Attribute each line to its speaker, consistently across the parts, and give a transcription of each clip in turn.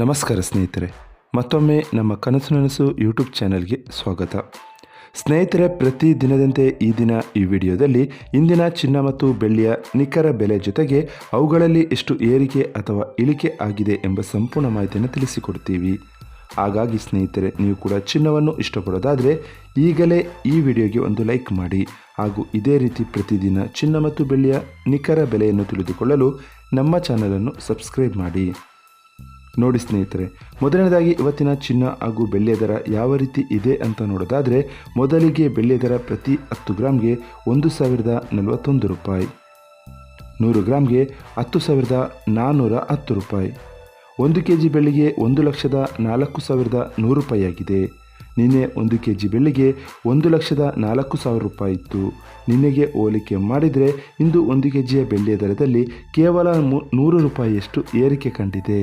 Speaker 1: ನಮಸ್ಕಾರ ಸ್ನೇಹಿತರೆ, ಮತ್ತೊಮ್ಮೆ ನಮ್ಮ ಕನಸು ನನಸು ಯೂಟ್ಯೂಬ್ ಚಾನಲ್ಗೆ ಸ್ವಾಗತ. ಸ್ನೇಹಿತರೆ, ಪ್ರತಿ ದಿನದಂತೆ ಈ ದಿನ ಈ ವಿಡಿಯೋದಲ್ಲಿ ಇಂದಿನ ಚಿನ್ನ ಮತ್ತು ಬೆಳ್ಳಿಯ ನಿಖರ ಬೆಲೆ ಜೊತೆಗೆ ಅವುಗಳಲ್ಲಿ ಎಷ್ಟು ಏರಿಕೆ ಅಥವಾ ಇಳಿಕೆ ಆಗಿದೆ ಎಂಬ ಸಂಪೂರ್ಣ ಮಾಹಿತಿಯನ್ನು ತಿಳಿಸಿಕೊಡ್ತೀವಿ. ಹಾಗಾಗಿ ಸ್ನೇಹಿತರೆ, ನೀವು ಕೂಡ ಚಿನ್ನವನ್ನು ಇಷ್ಟಪಡೋದಾದರೆ ಈಗಲೇ ಈ ವಿಡಿಯೋಗೆ ಒಂದು ಲೈಕ್ ಮಾಡಿ ಹಾಗೂ ಇದೇ ರೀತಿ ಪ್ರತಿದಿನ ಚಿನ್ನ ಮತ್ತು ಬೆಳ್ಳಿಯ ನಿಖರ ಬೆಲೆಯನ್ನು ತಿಳಿದುಕೊಳ್ಳಲು ನಮ್ಮ ಚಾನಲನ್ನು ಸಬ್ಸ್ಕ್ರೈಬ್ ಮಾಡಿ. ನೋಡಿ ಸ್ನೇಹಿತರೆ, ಮೊದಲನೇದಾಗಿ ಇವತ್ತಿನ ಚಿನ್ನ ಹಾಗೂ ಬೆಳ್ಳಿಯ ದರ ಯಾವ ರೀತಿ ಇದೆ ಅಂತ ನೋಡೋದಾದರೆ, ಮೊದಲಿಗೆ ಬೆಳ್ಳಿಯ ದರ ಪ್ರತಿ 10 ಗ್ರಾಮ್ಗೆ 1041 ರೂಪಾಯಿ, 100 ಗ್ರಾಮ್ಗೆ 10,410 ರೂಪಾಯಿ. 1 ಕೆಜಿ ಬೆಳ್ಳಿಗೆ 1,04,100 ರೂಪಾಯಿ ಆಗಿದೆ. ನಿನ್ನೆ 1 ಕೆಜಿ ಬೆಳ್ಳಿಗೆ 1,04,000 ರೂಪಾಯಿ ಇತ್ತು. ನಿನ್ನೆಗೆ ಹೋಲಿಕೆ ಮಾಡಿದರೆ ಇಂದು 1 ಕೆಜಿಯ ಬೆಳ್ಳಿಯ ದರದಲ್ಲಿ ಕೇವಲ 100 ರೂಪಾಯಿಯಷ್ಟು ಏರಿಕೆ ಕಂಡಿದೆ.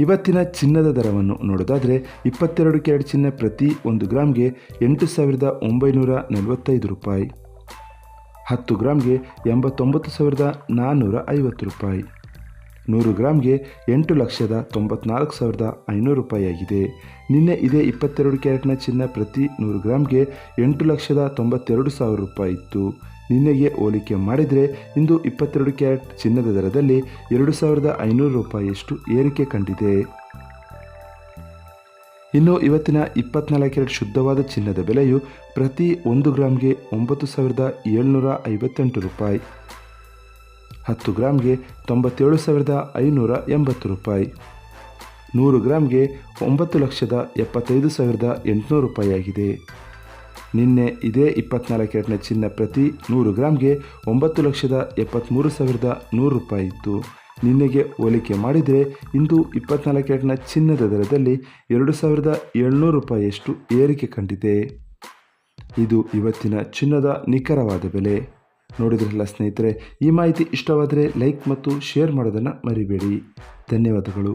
Speaker 1: ಇವತ್ತಿನ ಚಿನ್ನದ ದರವನ್ನು ನೋಡೋದಾದರೆ, 22 ಕ್ಯಾರೆಟ್ ಚಿನ್ನ ಪ್ರತಿ 1 ಗ್ರಾಮ್ಗೆ 8,945 ರೂಪಾಯಿ, 10 ಗ್ರಾಮ್ಗೆ 89,450 ರೂಪಾಯಿ, 100 ಗ್ರಾಮ್ಗೆ 8,94,500 ರೂಪಾಯಿ ಆಗಿದೆ. ನಿನ್ನೆ ಇದೇ 22 ಕ್ಯಾರೆಟ್ನ ಚಿನ್ನ ಪ್ರತಿ 100 ಗ್ರಾಮ್ಗೆ 8,92,000 ರೂಪಾಯಿ ಇತ್ತು. ನಿನ್ನೆಗೆ ಹೋಲಿಕೆ ಮಾಡಿದರೆ ಇಂದು 22 ಕ್ಯಾರೆಟ್ ಚಿನ್ನದ ದರದಲ್ಲಿ 2,500 ರೂಪಾಯಿಯಷ್ಟು ಏರಿಕೆ ಕಂಡಿದೆ. ಇನ್ನು ಇವತ್ತಿನ 24 ಕ್ಯಾರೆಟ್ ಶುದ್ಧವಾದ ಚಿನ್ನದ ಬೆಲೆಯು ಪ್ರತಿ 1 ಗ್ರಾಮ್ಗೆ 9,758 ರೂಪಾಯಿ, 10 ಗ್ರಾಮ್ಗೆ 97,580 ರೂಪಾಯಿ, 100 ಗ್ರಾಮ್ಗೆ 9,75,800 ರೂಪಾಯಿ ಆಗಿದೆ. ನಿನ್ನೆ ಇದೇ 24 ಕ್ಯಾರೆಟ್ನ ಚಿನ್ನ ಪ್ರತಿ 100 ಗ್ರಾಮ್ಗೆ 9,73,100 ರೂಪಾಯಿ ಇತ್ತು. ನಿನ್ನೆಗೆ ಹೋಲಿಕೆ ಮಾಡಿದರೆ ಇಂದು 24 ಕ್ಯಾರೆಟ್ನ ಚಿನ್ನದ ದರದಲ್ಲಿ 2,700 ರೂಪಾಯಿಯಷ್ಟು ಏರಿಕೆ ಕಂಡಿದೆ. ಇದು ಇವತ್ತಿನ ಚಿನ್ನದ ನಿಖರವಾದ ಬೆಲೆ. ನೋಡಿದ್ರಲ್ಲ ಸ್ನೇಹಿತರೆ, ಈ ಮಾಹಿತಿ ಇಷ್ಟವಾದರೆ ಲೈಕ್ ಮತ್ತು ಶೇರ್ ಮಾಡೋದನ್ನು ಮರಿಬೇಡಿ. ಧನ್ಯವಾದಗಳು.